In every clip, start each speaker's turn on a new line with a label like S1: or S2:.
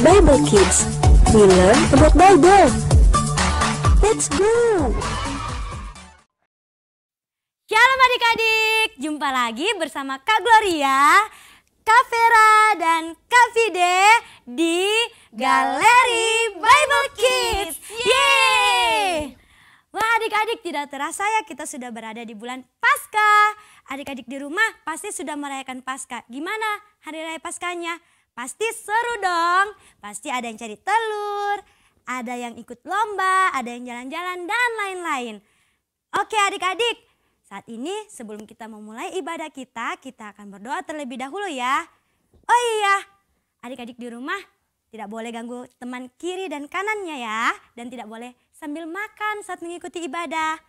S1: Bible Kids. We learn about Bible. Let's go!
S2: Shalom adik-adik, jumpa lagi bersama Kak Gloria, Kak Vera, dan Kak Fide di Galeri Bible Kids. Yeay! Wah adik-adik, tidak terasa ya kita sudah berada di bulan Paskah. Adik-adik di rumah pasti sudah merayakan Paskah. Gimana hari raya Paskahnya? Pasti seru dong. Pasti ada yang cari telur, ada yang ikut lomba, ada yang jalan-jalan dan lain-lain. Oke adik-adik, saat ini sebelum kita memulai ibadah kita akan berdoa terlebih dahulu ya. Oh iya, adik-adik di rumah tidak boleh ganggu teman kiri dan kanannya ya. Dan tidak boleh sambil makan saat mengikuti ibadah.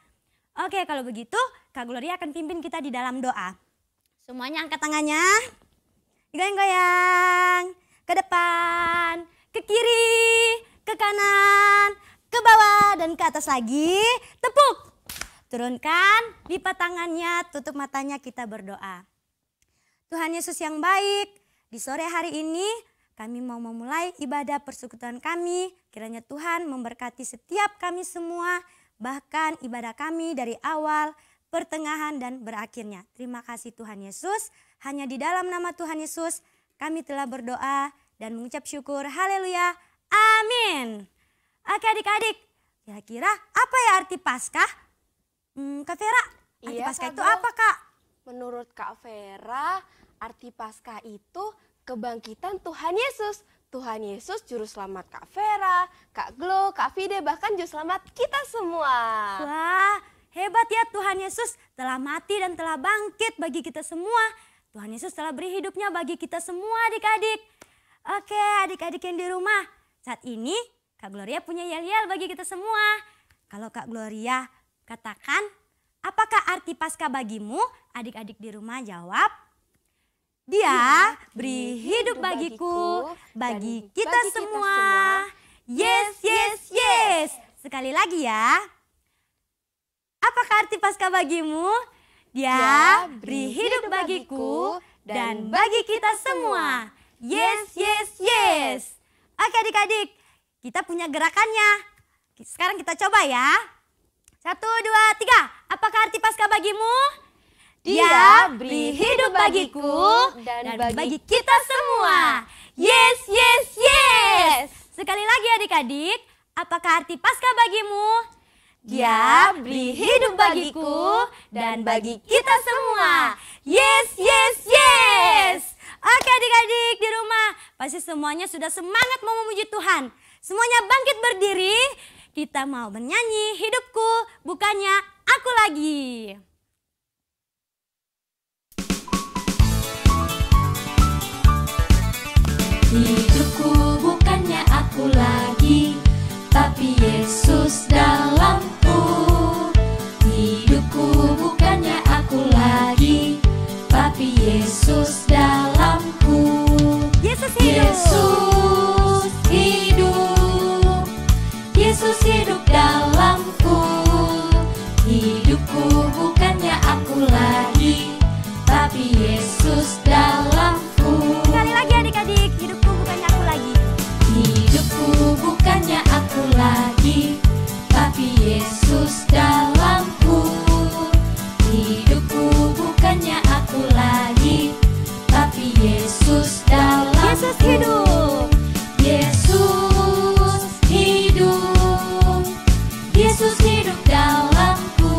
S2: Oke, kalau begitu Kak Gloria akan pimpin kita di dalam doa. Semuanya angkat tangannya. Goyang-goyang. Ke depan, ke kiri, ke kanan, ke bawah dan ke atas lagi. Tepuk. Turunkan, lipat tangannya, tutup matanya, kita berdoa. Tuhan Yesus yang baik, di sore hari ini kami mau memulai ibadah persekutuan kami. Kiranya Tuhan memberkati setiap kami semua, bahkan ibadah kami dari awal, pertengahan, dan berakhirnya. Terima kasih Tuhan Yesus. Hanya di dalam nama Tuhan Yesus kami telah berdoa dan mengucap syukur. Haleluya. Amin. Oke adik-adik, kira-kira apa ya arti Paskah? Kak Vera, arti Paskah itu apa Kak?
S3: Menurut Kak Vera, arti Paskah itu kebangkitan Tuhan Yesus. Tuhan Yesus juru selamat Kak Vera, Kak Glo, Kak Fide, bahkan juru selamat kita semua.
S2: Wah, hebat ya, Tuhan Yesus telah mati dan telah bangkit bagi kita semua. Tuhan Yesus telah beri hidupnya bagi kita semua adik-adik. Oke adik-adik yang di rumah, saat ini Kak Gloria punya yel-yel bagi kita semua. Kalau Kak Gloria katakan, apakah arti Paskah bagimu? Adik-adik di rumah jawab, Dia beri hidup bagiku, bagi kita semua. Yes, yes, yes. Sekali lagi ya. Apakah arti Paskah bagimu? Dia beri hidup bagiku dan bagi kita semua. Yes, yes, yes. Oke adik-adik, kita punya gerakannya. Sekarang kita coba ya. 1, 2, 3. Apakah arti Paskah bagimu? Dia beri hidup bagiku dan bagi kita semua. Yes, yes, yes. Sekali lagi adik-adik, apakah arti Paskah bagimu? Dia beri hidup bagiku dan bagi kita semua. Yes, yes, yes. Oke adik-adik di rumah, pasti semuanya sudah semangat mau memuji Tuhan. Semuanya bangkit berdiri. Kita mau bernyanyi, hidupku bukannya aku lagi.
S4: Hidupku bukannya aku lagi, tapi Yesus dalamku. Hidupku bukannya aku lagi, tapi Yesus dalamku.
S2: Yesus hidup.
S4: Yesus hidup. Yesus hidup dalamku. Hidupku bukannya aku lagi, tapi Yesus dalamku.
S2: Sekali lagi adik-adik, hidupku bukannya aku lagi.
S4: Hidupku bukannya aku lagi, tapi Yesus dalamku. Hidupku bukannya aku lagi, tapi Yesus dalamku.
S2: Yesus hidup.
S4: Yesus hidup. Yesus hidup dalamku.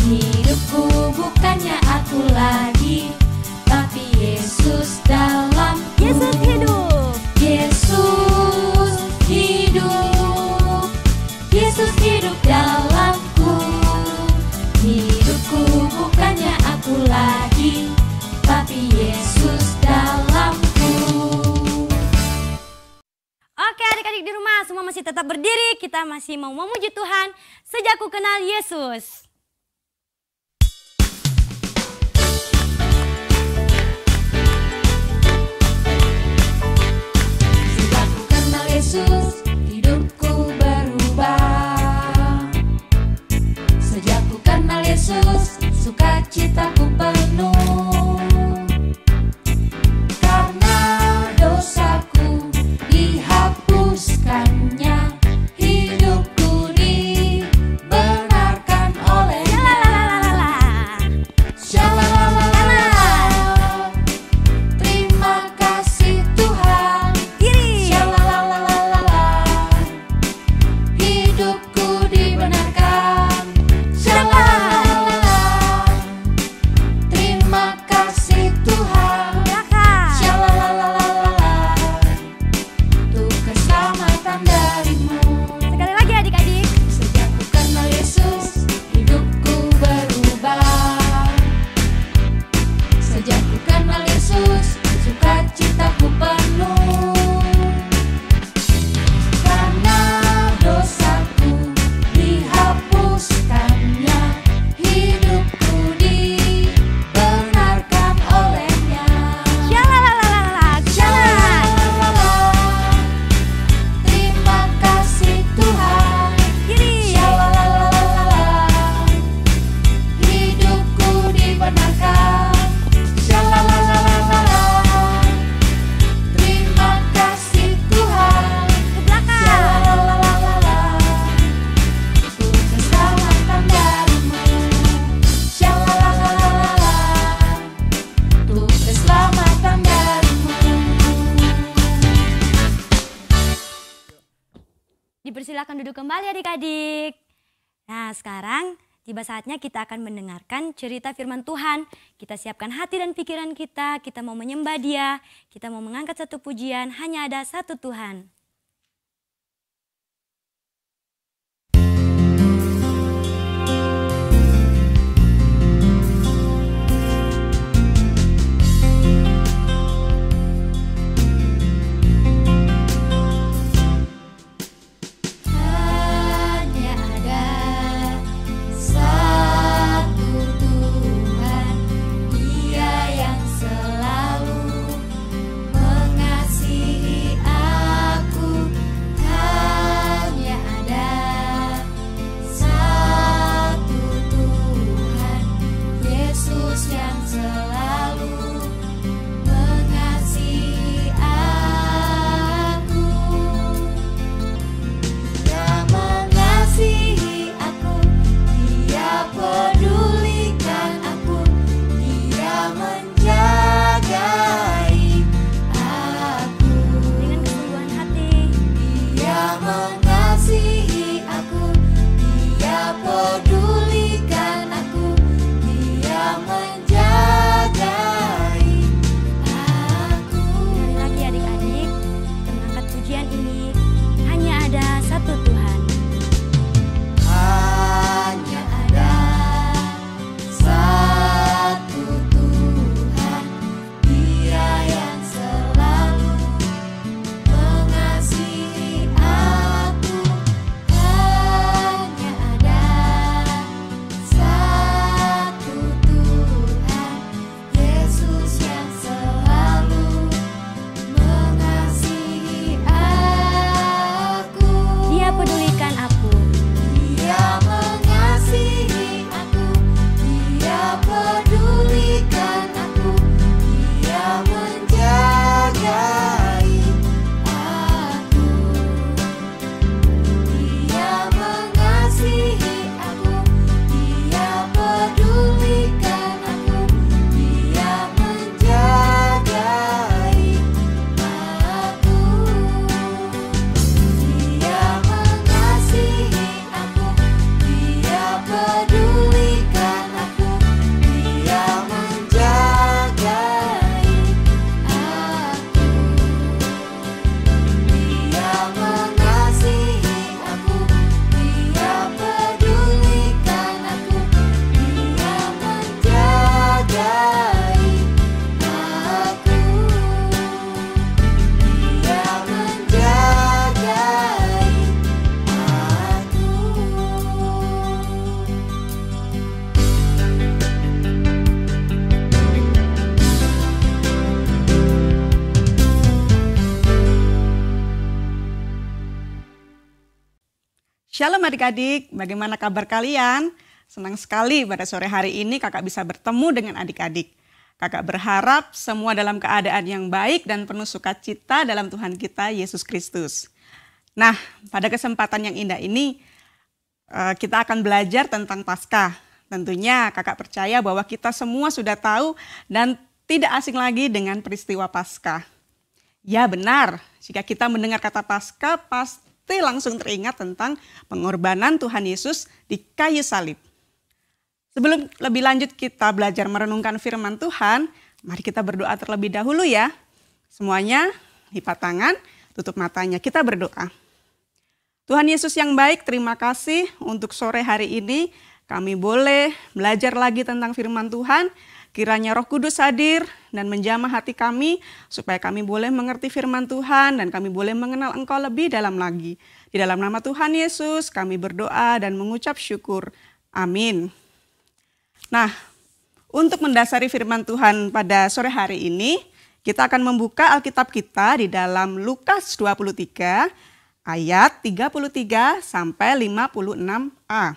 S4: Hidupku bukannya aku lagi, tapi Yesus dalamku.
S2: Yesus hidup.
S4: Yesus hidup. Yesus hidup dalamku. Hidupku bukannya aku lagi, tapi Yesus dalamku.
S2: Oke adik-adik di rumah, semua masih tetap berdiri. Kita masih mau memuji Tuhan. Sejak ku kenal Yesus.
S4: Sejak ku kenal Yesus, hidupku berubah. Sejak ku kenal Yesus, sukacitaku penuh. Karena dosaku
S2: Silakan duduk kembali adik-adik. Nah, sekarang tiba saatnya kita akan mendengarkan cerita firman Tuhan. Kita siapkan hati dan pikiran kita mau menyembah Dia, kita mau mengangkat satu pujian, hanya ada satu Tuhan.
S5: Shalom adik-adik, bagaimana kabar kalian? Senang sekali pada sore hari ini kakak bisa bertemu dengan adik-adik. Kakak berharap semua dalam keadaan yang baik dan penuh sukacita dalam Tuhan kita Yesus Kristus. Nah, pada kesempatan yang indah ini kita akan belajar tentang Paskah. Tentunya kakak percaya bahwa kita semua sudah tahu dan tidak asing lagi dengan peristiwa Paskah. Ya benar, jika kita mendengar kata Paskah pasti langsung teringat tentang pengorbanan Tuhan Yesus di kayu salib. Sebelum lebih lanjut kita belajar merenungkan firman Tuhan, mari kita berdoa terlebih dahulu ya. Semuanya lipat tangan, tutup matanya, kita berdoa. Tuhan Yesus yang baik, terima kasih untuk sore hari ini kami boleh belajar lagi tentang firman Tuhan. Kiranya Roh Kudus hadir dan menjamah hati kami supaya kami boleh mengerti firman Tuhan dan kami boleh mengenal Engkau lebih dalam lagi. Di dalam nama Tuhan Yesus kami berdoa dan mengucap syukur. Amin. Nah, untuk mendasari firman Tuhan pada sore hari ini, kita akan membuka Alkitab kita di dalam Lukas 23 ayat 33 sampai 56a.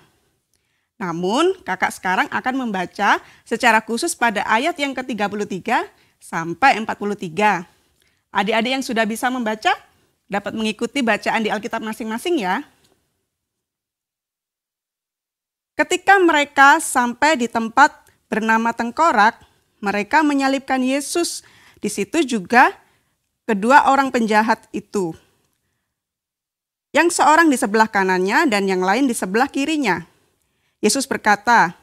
S5: Namun kakak sekarang akan membaca secara khusus pada ayat yang ke-33 sampai 43. Adik-adik yang sudah bisa membaca dapat mengikuti bacaan di Alkitab masing-masing ya. Ketika mereka sampai di tempat bernama Tengkorak, mereka menyalibkan Yesus. Di situ juga kedua orang penjahat itu. yang seorang di sebelah kanannya dan yang lain di sebelah kirinya. Yesus berkata,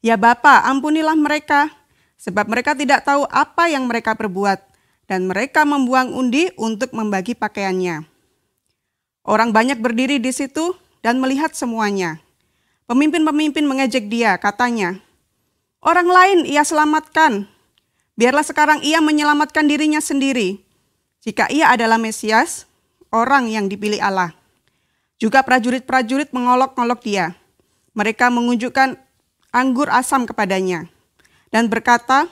S5: "Ya Bapa, ampunilah mereka, sebab mereka tidak tahu apa yang mereka perbuat." Dan mereka membuang undi untuk membagi pakaiannya. Orang banyak berdiri di situ dan melihat semuanya. Pemimpin-pemimpin mengejek dia, katanya, "Orang lain ia selamatkan. Biarlah sekarang ia menyelamatkan dirinya sendiri. Jika ia adalah Mesias, orang yang dipilih Allah." Juga prajurit-prajurit mengolok-olok dia. Mereka mengunjukkan anggur asam kepadanya dan berkata,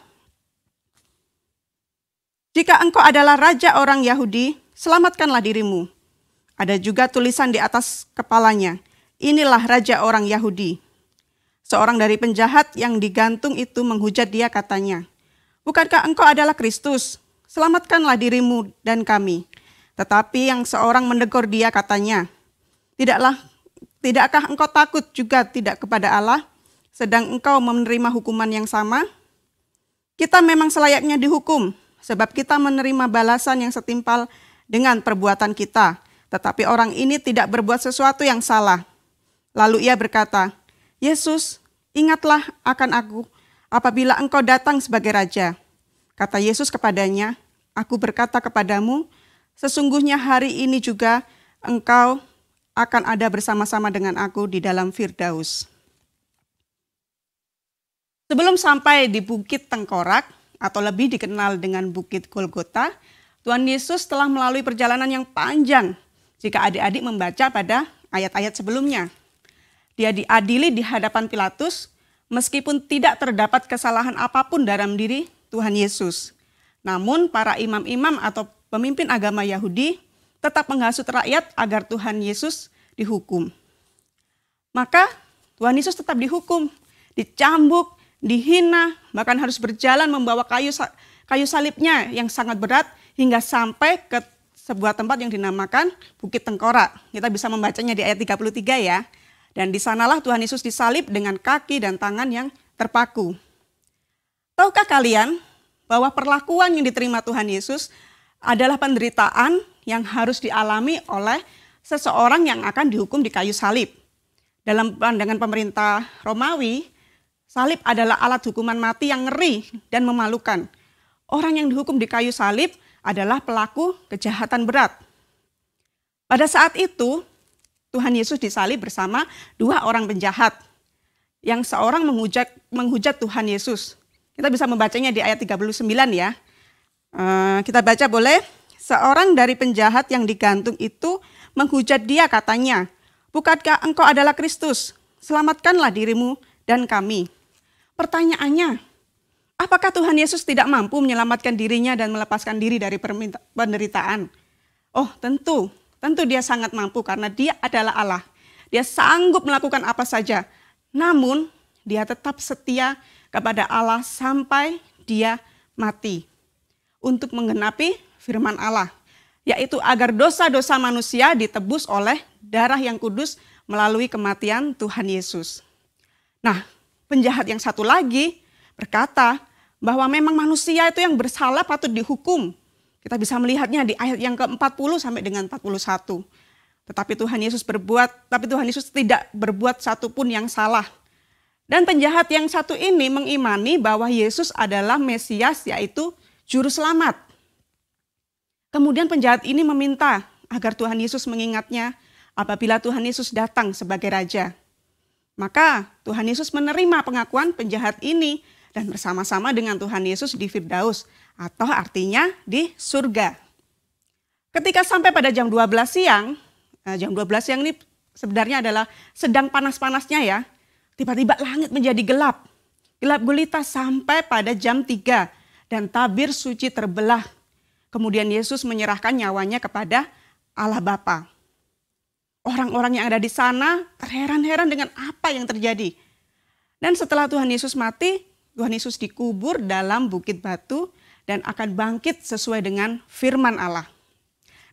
S5: "Jika engkau adalah raja orang Yahudi, selamatkanlah dirimu." Ada juga tulisan di atas kepalanya, "Inilah raja orang Yahudi." Seorang dari penjahat yang digantung itu menghujat dia, katanya, "Bukankah engkau adalah Kristus? Selamatkanlah dirimu dan kami." Tetapi yang seorang menegur dia, katanya, Tidakkah engkau takut juga tidak kepada Allah, sedang engkau menerima hukuman yang sama? Kita memang selayaknya dihukum, sebab kita menerima balasan yang setimpal dengan perbuatan kita. Tetapi orang ini tidak berbuat sesuatu yang salah. Lalu ia berkata, "Yesus, ingatlah akan aku apabila engkau datang sebagai raja." Kata Yesus kepadanya, "Aku berkata kepadamu, sesungguhnya hari ini juga engkau akan ada bersama-sama dengan aku di dalam Firdaus." Sebelum sampai di Bukit Tengkorak, atau lebih dikenal dengan Bukit Golgota, Tuhan Yesus telah melalui perjalanan yang panjang jika adik-adik membaca pada ayat-ayat sebelumnya. Dia diadili di hadapan Pilatus, meskipun tidak terdapat kesalahan apapun dalam diri Tuhan Yesus. Namun para imam-imam atau pemimpin agama Yahudi tetap menghasut rakyat agar Tuhan Yesus dihukum. Maka Tuhan Yesus tetap dihukum, dicambuk, dihina, bahkan harus berjalan membawa kayu salibnya yang sangat berat hingga sampai ke sebuah tempat yang dinamakan Bukit Tengkorak. Kita bisa membacanya di ayat 33 ya. Dan di sanalah Tuhan Yesus disalib dengan kaki dan tangan yang terpaku. Tahukah kalian bahwa perlakuan yang diterima Tuhan Yesus adalah penderitaan yang harus dialami oleh seseorang yang akan dihukum di kayu salib. Dalam pandangan pemerintah Romawi, salib adalah alat hukuman mati yang ngeri dan memalukan. Orang yang dihukum di kayu salib adalah pelaku kejahatan berat. Pada saat itu, Tuhan Yesus disalib bersama dua orang penjahat. Yang seorang menghujat Tuhan Yesus. Kita bisa membacanya di ayat 39 ya. Kita baca boleh? Seorang dari penjahat yang digantung itu menghujat dia, katanya, "Bukankah engkau adalah Kristus? Selamatkanlah dirimu dan kami." Pertanyaannya, apakah Tuhan Yesus tidak mampu menyelamatkan dirinya dan melepaskan diri dari penderitaan? Oh, tentu dia sangat mampu karena dia adalah Allah. Dia sanggup melakukan apa saja. Namun, dia tetap setia kepada Allah sampai dia mati. Untuk menggenapi firman Allah, yaitu agar dosa-dosa manusia ditebus oleh darah yang kudus melalui kematian Tuhan Yesus. Nah, penjahat yang satu lagi berkata bahwa memang manusia itu yang bersalah patut dihukum. Kita bisa melihatnya di ayat yang ke-40 sampai dengan 41. Tapi Tuhan Yesus tidak berbuat satupun yang salah. Dan penjahat yang satu ini mengimani bahwa Yesus adalah Mesias, yaitu Juru Selamat. Kemudian penjahat ini meminta agar Tuhan Yesus mengingatnya apabila Tuhan Yesus datang sebagai Raja. Maka Tuhan Yesus menerima pengakuan penjahat ini dan bersama-sama dengan Tuhan Yesus di Firdaus, atau artinya di surga. Ketika sampai pada jam 12 siang, jam 12 siang ini sebenarnya adalah sedang panas-panasnya ya. Tiba-tiba langit menjadi gelap. Gelap gulita sampai pada jam 3 dan tabir suci terbelah. Kemudian Yesus menyerahkan nyawanya kepada Allah Bapa. Orang-orang yang ada di sana terheran-heran dengan apa yang terjadi. Dan setelah Tuhan Yesus mati, Tuhan Yesus dikubur dalam bukit batu dan akan bangkit sesuai dengan firman Allah.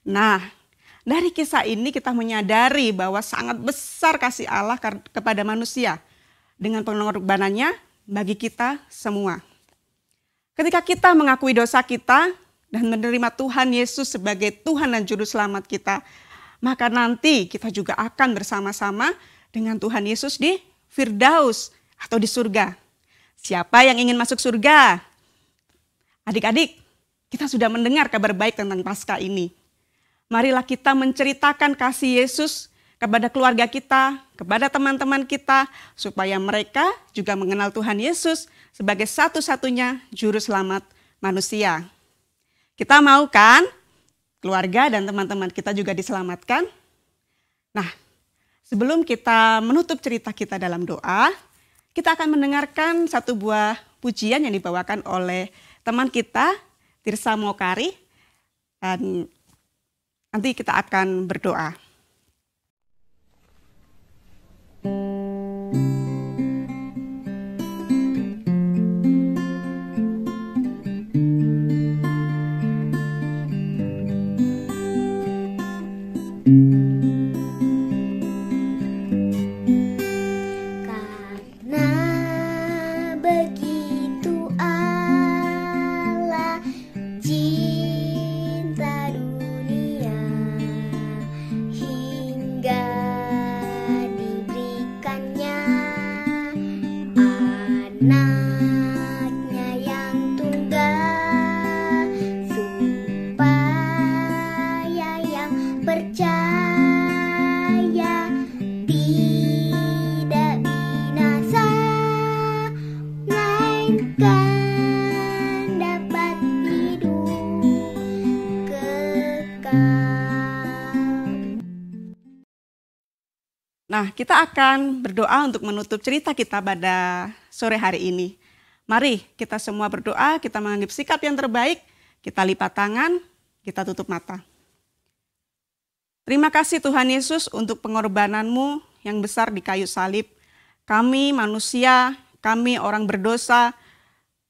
S5: Nah, dari kisah ini kita menyadari bahwa sangat besar kasih Allah kepada manusia dengan pengorbanannya bagi kita semua. Ketika kita mengakui dosa kita dan menerima Tuhan Yesus sebagai Tuhan dan Juru Selamat kita, maka nanti kita juga akan bersama-sama dengan Tuhan Yesus di Firdaus atau di surga. Siapa yang ingin masuk surga? Adik-adik, kita sudah mendengar kabar baik tentang Paskah ini. Marilah kita menceritakan kasih Yesus kepada keluarga kita, kepada teman-teman kita, supaya mereka juga mengenal Tuhan Yesus sebagai satu-satunya juru selamat manusia. Kita mau kan keluarga dan teman-teman kita juga diselamatkan? Nah, sebelum kita menutup cerita kita dalam doa, kita akan mendengarkan satu buah pujian yang dibawakan oleh teman kita, Tirsa Mokari, dan nanti kita akan berdoa. Nah, kita akan berdoa untuk menutup cerita kita pada sore hari ini. Mari kita semua berdoa, kita mengambil sikap yang terbaik, kita lipat tangan, kita tutup mata. Terima kasih Tuhan Yesus untuk pengorbanan-Mu yang besar di kayu salib. Kami manusia, kami orang berdosa,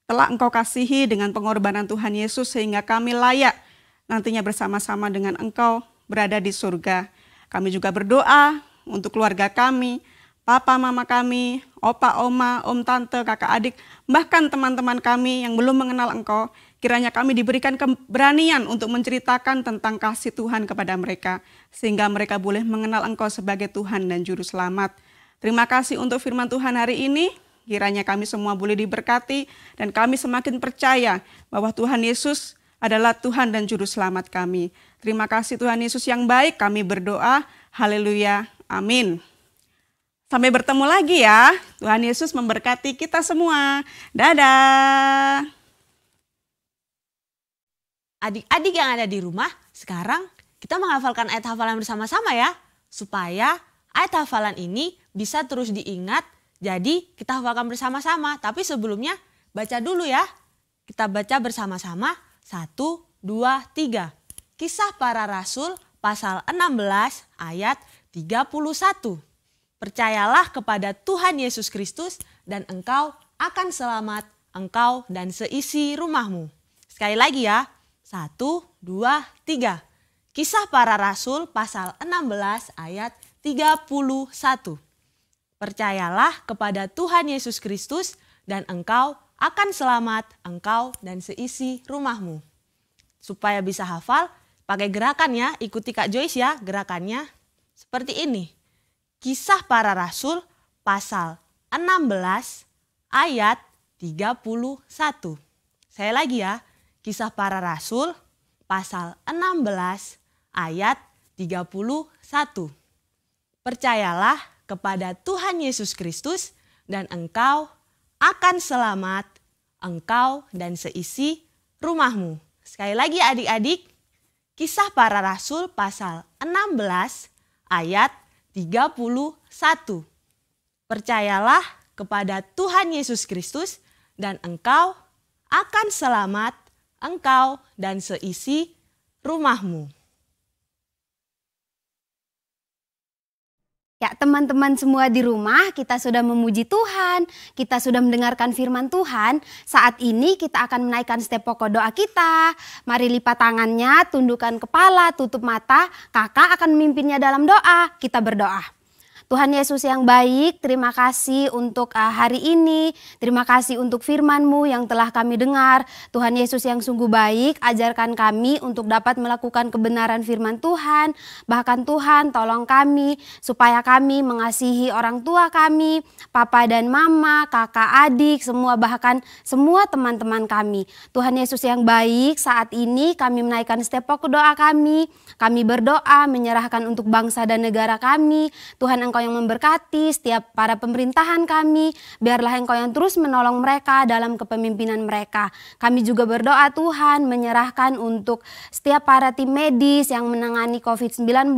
S5: telah Engkau kasihi dengan pengorbanan Tuhan Yesus sehingga kami layak nantinya bersama-sama dengan Engkau berada di surga. Kami juga berdoa untuk keluarga kami, papa mama kami, opa oma, om tante, kakak adik, bahkan teman-teman kami yang belum mengenal Engkau, kiranya kami diberikan keberanian untuk menceritakan tentang kasih Tuhan kepada mereka, sehingga mereka boleh mengenal Engkau sebagai Tuhan dan Juru Selamat. Terima kasih untuk firman Tuhan hari ini, kiranya kami semua boleh diberkati, dan kami semakin percaya bahwa Tuhan Yesus adalah Tuhan dan Juru Selamat kami. Terima kasih Tuhan Yesus yang baik, kami berdoa, haleluya. Amin. Sampai bertemu lagi ya. Tuhan Yesus memberkati kita semua. Dadah.
S6: Adik-adik yang ada di rumah, sekarang kita menghafalkan ayat hafalan bersama-sama ya. Supaya ayat hafalan ini bisa terus diingat, jadi kita hafalkan bersama-sama. Tapi sebelumnya baca dulu ya. Kita baca bersama-sama. 1, 2, 3. Kisah Para Rasul pasal 16 ayat 31. Percayalah kepada Tuhan Yesus Kristus dan engkau akan selamat, engkau dan seisi rumahmu. Sekali lagi ya, 1, 2, 3. Kisah Para Rasul pasal 16 ayat 31. Percayalah kepada Tuhan Yesus Kristus dan engkau akan selamat, engkau dan seisi rumahmu. Supaya bisa hafal, pakai gerakan ya, ikuti Kak Joyce ya gerakannya. Seperti ini, Kisah Para Rasul pasal 16 ayat 31. Saya lagi ya, Kisah Para Rasul pasal 16 ayat 31. Percayalah kepada Tuhan Yesus Kristus dan engkau akan selamat, engkau dan seisi rumahmu. Sekali lagi adik-adik, Kisah Para Rasul pasal 16 ayat 31. Percayalah kepada Tuhan Yesus Kristus dan engkau akan selamat, engkau dan seisi rumahmu.
S2: Ya teman-teman semua di rumah, kita sudah memuji Tuhan, kita sudah mendengarkan firman Tuhan. Saat ini kita akan menaikkan step pokok doa kita. Mari lipat tangannya, tundukkan kepala, tutup mata. Kakak akan memimpinnya dalam doa. Kita berdoa.
S3: Tuhan Yesus yang baik, terima kasih untuk hari ini. Terima kasih untuk firman-Mu yang telah kami dengar. Tuhan Yesus yang sungguh baik, ajarkan kami untuk dapat melakukan kebenaran firman Tuhan. Bahkan Tuhan, tolong kami supaya kami mengasihi orang tua kami, papa dan mama, kakak, adik, semua bahkan semua teman-teman kami. Tuhan Yesus yang baik, saat ini kami menaikkan setiap pokok doa kami. Kami berdoa menyerahkan untuk bangsa dan negara kami. Tuhan, Engkau yang memberkati setiap para pemerintahan kami. Biarlah Engkau yang terus menolong mereka dalam kepemimpinan mereka. Kami juga berdoa Tuhan menyerahkan untuk setiap para tim medis yang menangani COVID-19.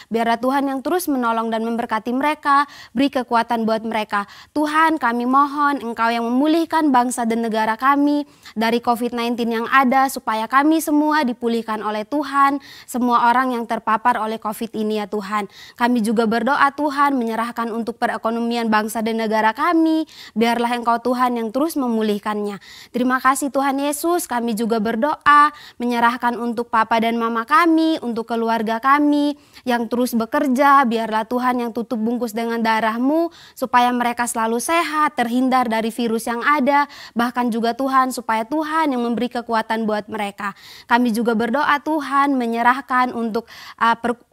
S3: Biarlah Tuhan yang terus menolong dan memberkati mereka. Beri kekuatan buat mereka. Tuhan, kami mohon Engkau yang memulihkan bangsa dan negara kami dari COVID-19 yang ada, supaya kami semua dipulihkan oleh Tuhan. Semua orang yang terpapar oleh COVID ini ya Tuhan. Kami juga berdoa Tuhan menyerahkan untuk perekonomian bangsa dan negara kami. Biarlah Engkau Tuhan yang terus memulihkannya. Terima kasih Tuhan Yesus. Kami juga berdoa menyerahkan untuk papa dan mama kami, untuk keluarga kami yang terus bekerja. Biarlah Tuhan yang tutup bungkus dengan darah-Mu supaya mereka selalu sehat, terhindar dari virus yang ada. Bahkan juga Tuhan supaya Tuhan yang memberi kekuatan buat mereka. Kami juga berdoa Tuhan menyerahkan untuk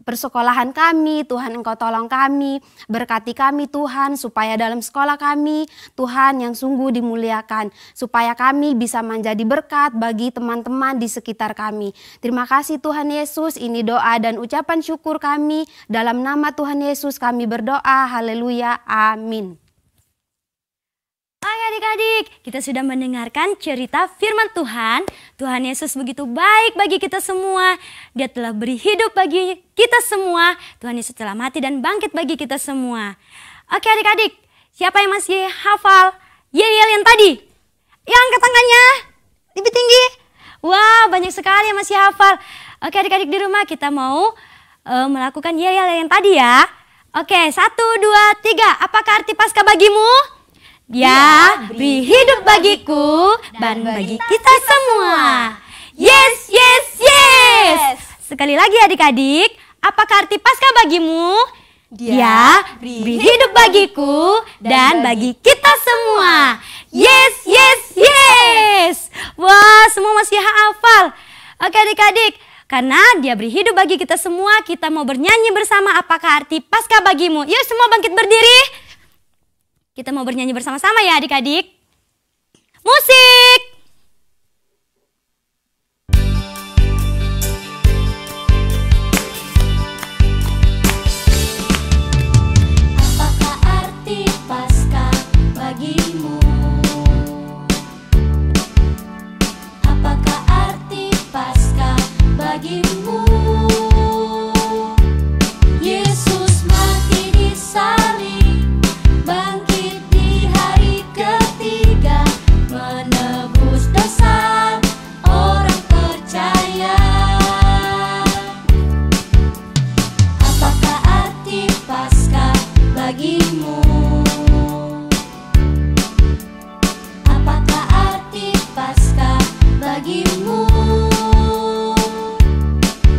S3: persekolahan kami. Tuhan, Engkau tolong kami, berkati kami Tuhan, supaya dalam sekolah kami Tuhan yang sungguh dimuliakan, supaya kami bisa menjadi berkat bagi teman-teman di sekitar kami. Terima kasih Tuhan Yesus, ini doa dan ucapan syukur kami. Dalam nama Tuhan Yesus kami berdoa, haleluya, amin.
S2: Oke adik-adik, kita sudah mendengarkan cerita firman Tuhan. Tuhan Yesus begitu baik bagi kita semua. Dia telah beri hidup bagi kita semua. Tuhan Yesus telah mati dan bangkit bagi kita semua. Oke adik-adik, siapa yang masih hafal yel-yel yang tadi? Yang angkat tangannya lebih tinggi. Wah, banyak sekali yang masih hafal. Oke adik-adik di rumah, kita mau melakukan yel-yel yang tadi ya. Oke, 1, 2, 3. Apakah arti Paskah bagimu? Dia beri hidup bagiku dan bagi kita semua. Yes, yes, yes. Sekali lagi adik-adik, apakah arti Paskah bagimu? Dia beri hidup bagiku dan bagi kita semua. Yes, yes, yes. Wah, semua masih hafal. Oke adik-adik, karena dia beri hidup bagi kita semua, kita mau bernyanyi bersama apakah arti Paskah bagimu. Yuk semua bangkit berdiri. Kita mau bernyanyi bersama-sama ya adik-adik. Musik!
S4: Apakah arti Paskah bagimu? Apakah arti Paskah bagimu? Yesus mati di salib, bangkit di hari ketiga, menebus dosa orang percaya. Apakah arti Paskah bagimu? Apakah arti Paskah bagimu?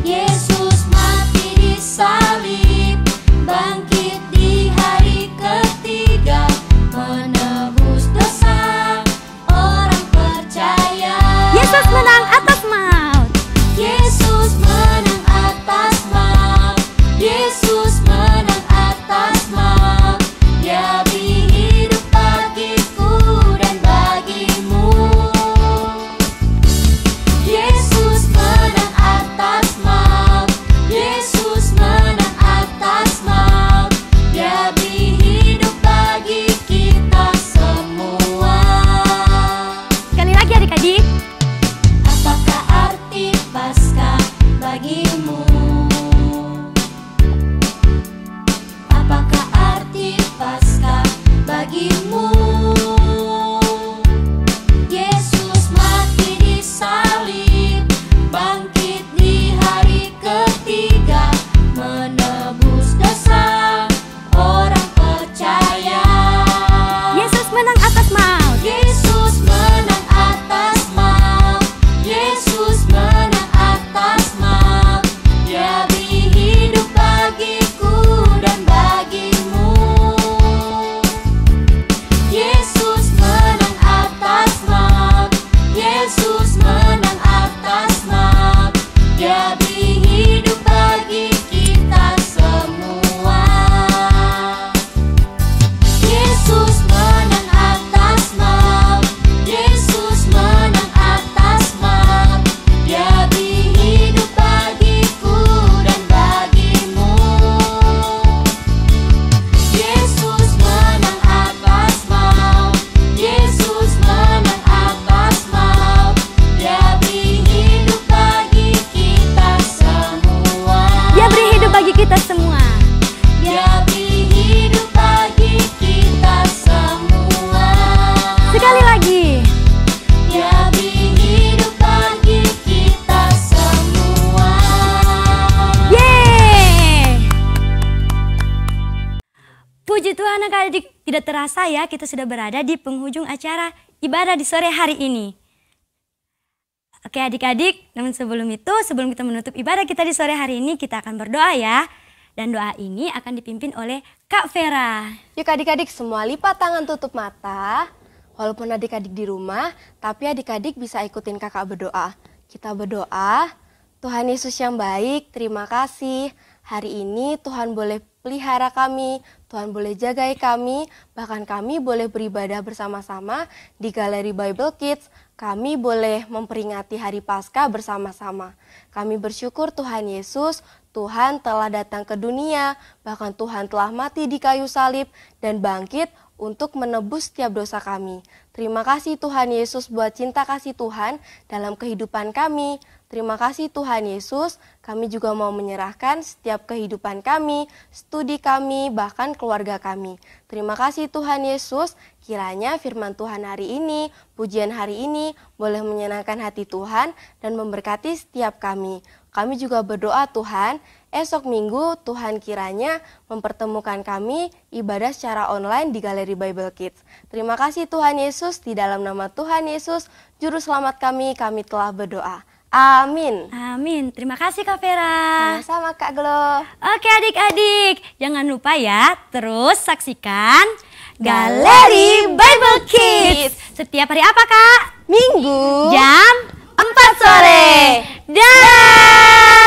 S4: Yesus mati di salib, bangkit di hari ketiga, menebus dosa orang percaya.
S2: Yesus menang atas maut.
S4: Yesus menang atas maut. Yesus menang atas maut. Dia
S2: adik-adik, tidak terasa ya kita sudah berada di penghujung acara ibadah di sore hari ini. Oke adik-adik, namun sebelum kita menutup ibadah kita di sore hari ini, kita akan berdoa ya. Dan doa ini akan dipimpin oleh Kak Vera.
S3: Yuk adik-adik semua lipat tangan, tutup mata. Walaupun adik-adik di rumah, tapi adik-adik bisa ikutin kakak berdoa. Kita berdoa, Tuhan Yesus yang baik, terima kasih. Hari ini Tuhan boleh pelihara kami, Tuhan boleh jagai kami, bahkan kami boleh beribadah bersama-sama di Galeri Bible Kids. Kami boleh memperingati Hari Paskah bersama-sama. Kami bersyukur Tuhan Yesus, Tuhan telah datang ke dunia, bahkan Tuhan telah mati di kayu salib dan bangkit untuk menebus setiap dosa kami. Terima kasih Tuhan Yesus buat cinta kasih Tuhan dalam kehidupan kami. Terima kasih Tuhan Yesus, kami juga mau menyerahkan setiap kehidupan kami, studi kami, bahkan keluarga kami. Terima kasih Tuhan Yesus, kiranya firman Tuhan hari ini, pujian hari ini, boleh menyenangkan hati Tuhan dan memberkati setiap kami. Kami juga berdoa Tuhan, esok minggu Tuhan kiranya mempertemukan kami ibadah secara online di Galeri Bible Kids. Terima kasih Tuhan Yesus, di dalam nama Tuhan Yesus, Juru Selamat kami telah berdoa. Amin.
S2: Amin. Terima kasih Kak Vera.
S3: Sama-sama Kak Glo.
S2: Oke adik-adik, jangan lupa ya terus saksikan Galeri Bible Kids. Setiap hari apa Kak?
S3: Minggu
S2: Jam 4 sore. Dah.